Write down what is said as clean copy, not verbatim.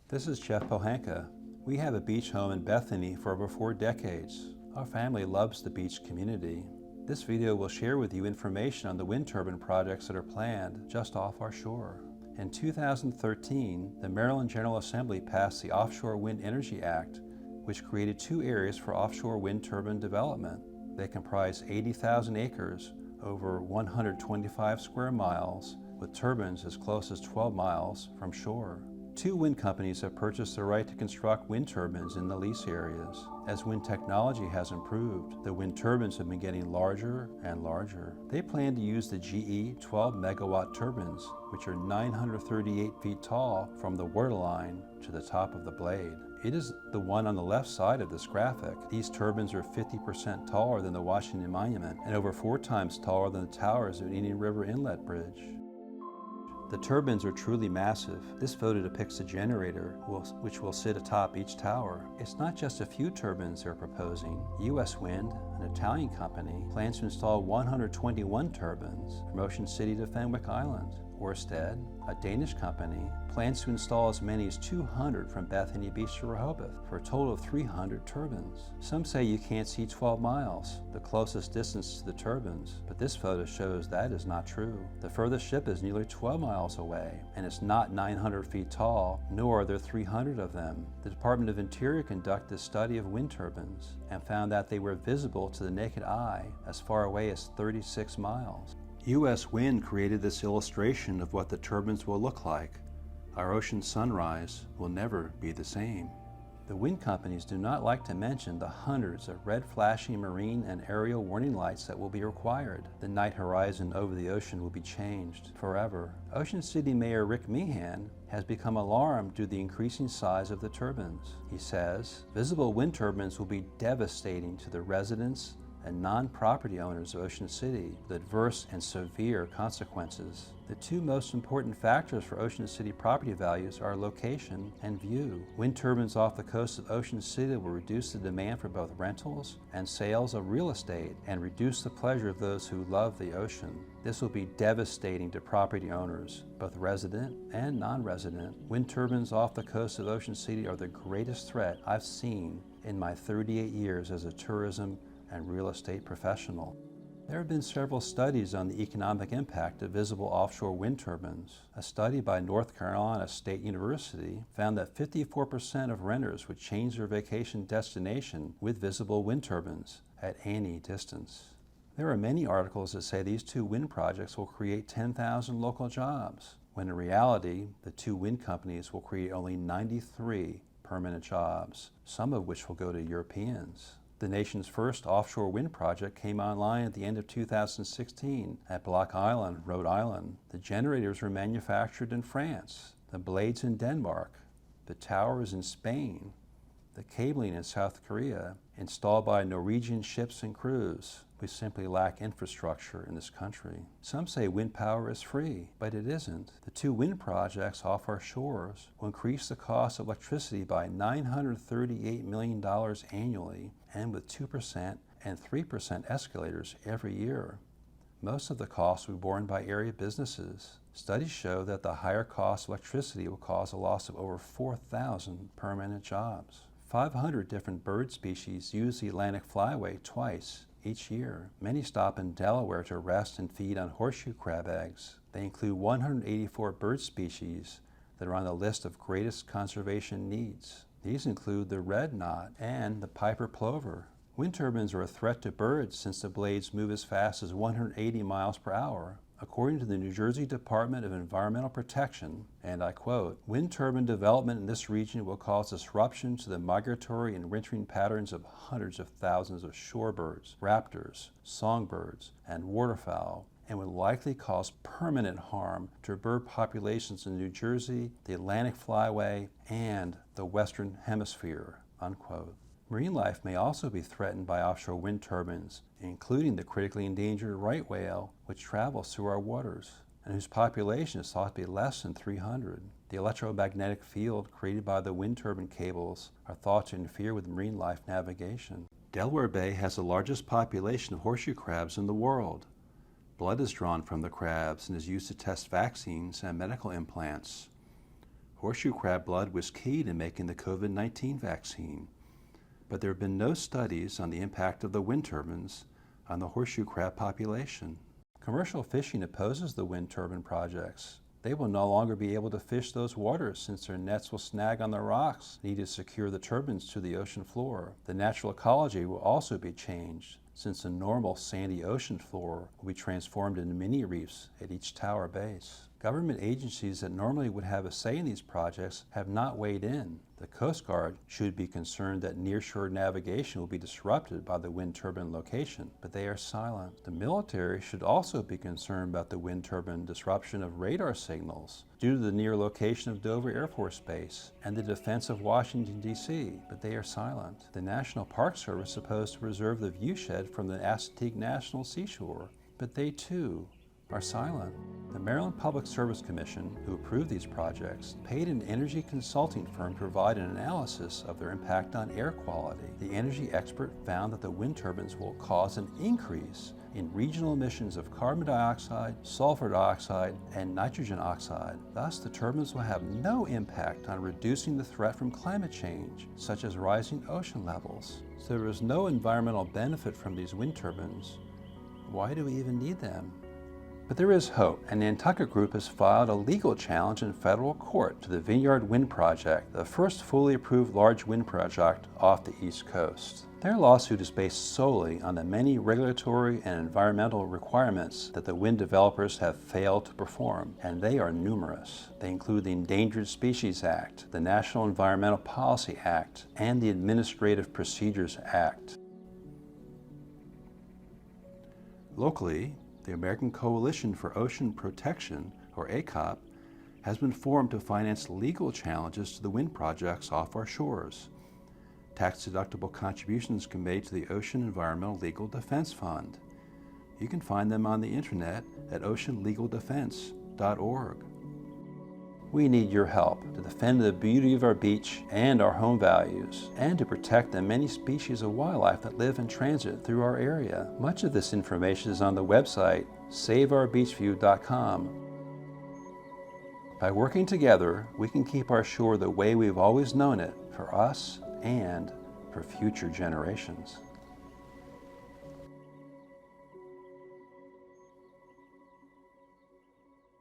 This is Jeff Pohanka. We have a beach home in Bethany for over 4 decades. Our family loves the beach community. This video will share with you information on the wind turbine projects that are planned just off our shore. In 2013, the Maryland General Assembly passed the Offshore Wind Energy Act, which created 2 areas for offshore wind turbine development. They comprise 80,000 acres over 125 square miles, with turbines as close as 12 miles from shore. 2 wind companies have purchased the right to construct wind turbines in the lease areas. As wind technology has improved, the wind turbines have been getting larger and larger. They plan to use the GE 12 megawatt turbines, which are 938 feet tall from the waterline to the top of the blade. It is the one on the left side of this graphic. These turbines are 50% taller than the Washington Monument and over 4 times taller than the towers of Indian River Inlet Bridge. The turbines are truly massive. This photo depicts the generator, which will sit atop each tower. It's not just a few turbines they're proposing. U.S. Wind, an Italian company, plans to install 121 turbines from Ocean City to Fenwick Island. Ørsted, a Danish company, plans to install as many as 200 from Bethany Beach to Rehoboth for a total of 300 turbines. Some say you can't see 12 miles, the closest distance to the turbines, but this photo shows that is not true. The furthest ship is nearly 12 miles away, and it's not 900 feet tall, nor are there 300 of them. The Department of Interior conducted a study of wind turbines and found that they were visible to the naked eye as far away as 36 miles. U.S. Wind created this illustration of what the turbines will look like. Our ocean sunrise will never be the same. The wind companies do not like to mention the hundreds of red flashing marine and aerial warning lights that will be required. The night horizon over the ocean will be changed forever. Ocean City Mayor Rick Meehan has become alarmed due to the increasing size of the turbines. He says, visible wind turbines will be devastating to the residents and non-property owners of Ocean City with adverse and severe consequences. The 2 most important factors for Ocean City property values are location and view. Wind turbines off the coast of Ocean City will reduce the demand for both rentals and sales of real estate and reduce the pleasure of those who love the ocean. This will be devastating to property owners, both resident and non-resident. Wind turbines off the coast of Ocean City are the greatest threat I've seen in my 38 years as a tourism and real estate professional. There have been several studies on the economic impact of visible offshore wind turbines. A study by North Carolina State University found that 54% of renters would change their vacation destination with visible wind turbines at any distance. There are many articles that say these 2 wind projects will create 10,000 local jobs, when in reality, the 2 wind companies will create only 93 permanent jobs, some of which will go to Europeans. The nation's first offshore wind project came online at the end of 2016 at Block Island, Rhode Island. The generators were manufactured in France, the blades in Denmark, the towers in Spain, the cabling in South Korea, installed by Norwegian ships and crews. We simply lack infrastructure in this country. Some say wind power is free, but it isn't. The 2 wind projects off our shores will increase the cost of electricity by $938 million annually, and with 2% and 3% escalators every year. Most of the costs will be borne by area businesses. Studies show that the higher cost of electricity will cause a loss of over 4,000 permanent jobs. 500 different bird species use the Atlantic Flyway twice each year. Many stop in Delaware to rest and feed on horseshoe crab eggs. They include 184 bird species that are on the list of greatest conservation needs. These include the red knot and the Piper plover. Wind turbines are a threat to birds since the blades move as fast as 180 miles per hour. According to the New Jersey Department of Environmental Protection, and I quote, wind turbine development in this region will cause disruption to the migratory and wintering patterns of hundreds of thousands of shorebirds, raptors, songbirds, and waterfowl, and would likely cause permanent harm to bird populations in New Jersey, the Atlantic Flyway, and the Western Hemisphere, unquote. Marine life may also be threatened by offshore wind turbines, including the critically endangered right whale, which travels through our waters, and whose population is thought to be less than 300. The electromagnetic field created by the wind turbine cables are thought to interfere with marine life navigation. Delaware Bay has the largest population of horseshoe crabs in the world. Blood is drawn from the crabs and is used to test vaccines and medical implants. Horseshoe crab blood was key to making the COVID-19 vaccine, but there have been no studies on the impact of the wind turbines on the horseshoe crab population. Commercial fishing opposes the wind turbine projects. They will no longer be able to fish those waters since their nets will snag on the rocks needed to secure the turbines to the ocean floor. The natural ecology will also be changed since the normal sandy ocean floor will be transformed into mini reefs at each tower base. Government agencies that normally would have a say in these projects have not weighed in. The Coast Guard should be concerned that nearshore navigation will be disrupted by the wind turbine location, but they are silent. The military should also be concerned about the wind turbine disruption of radar signals due to the near location of Dover Air Force Base and the defense of Washington, D.C., but they are silent. The National Park Service is supposed to preserve the viewshed from the Assateague National Seashore, but they too are silent. The Maryland Public Service Commission, who approved these projects, paid an energy consulting firm to provide an analysis of their impact on air quality. The energy expert found that the wind turbines will cause an increase in regional emissions of carbon dioxide, sulfur dioxide, and nitrogen oxide. Thus, the turbines will have no impact on reducing the threat from climate change, such as rising ocean levels. So there is no environmental benefit from these wind turbines. Why do we even need them? But there is hope. An Nantucket group has filed a legal challenge in federal court to the Vineyard Wind Project, the first fully approved large wind project off the East Coast. Their lawsuit is based solely on the many regulatory and environmental requirements that the wind developers have failed to perform, and they are numerous. They include the Endangered Species Act, the National Environmental Policy Act, and the Administrative Procedures Act. Locally, the American Coalition for Ocean Protection, or ACOP, has been formed to finance legal challenges to the wind projects off our shores. Tax-deductible contributions can be made to the Ocean Environmental Legal Defense Fund. You can find them on the internet at oceanlegaldefense.org. We need your help to defend the beauty of our beach and our home values, and to protect the many species of wildlife that live and transit through our area. Much of this information is on the website saveourbeachview.com. By working together, we can keep our shore the way we've always known it, for us and for future generations.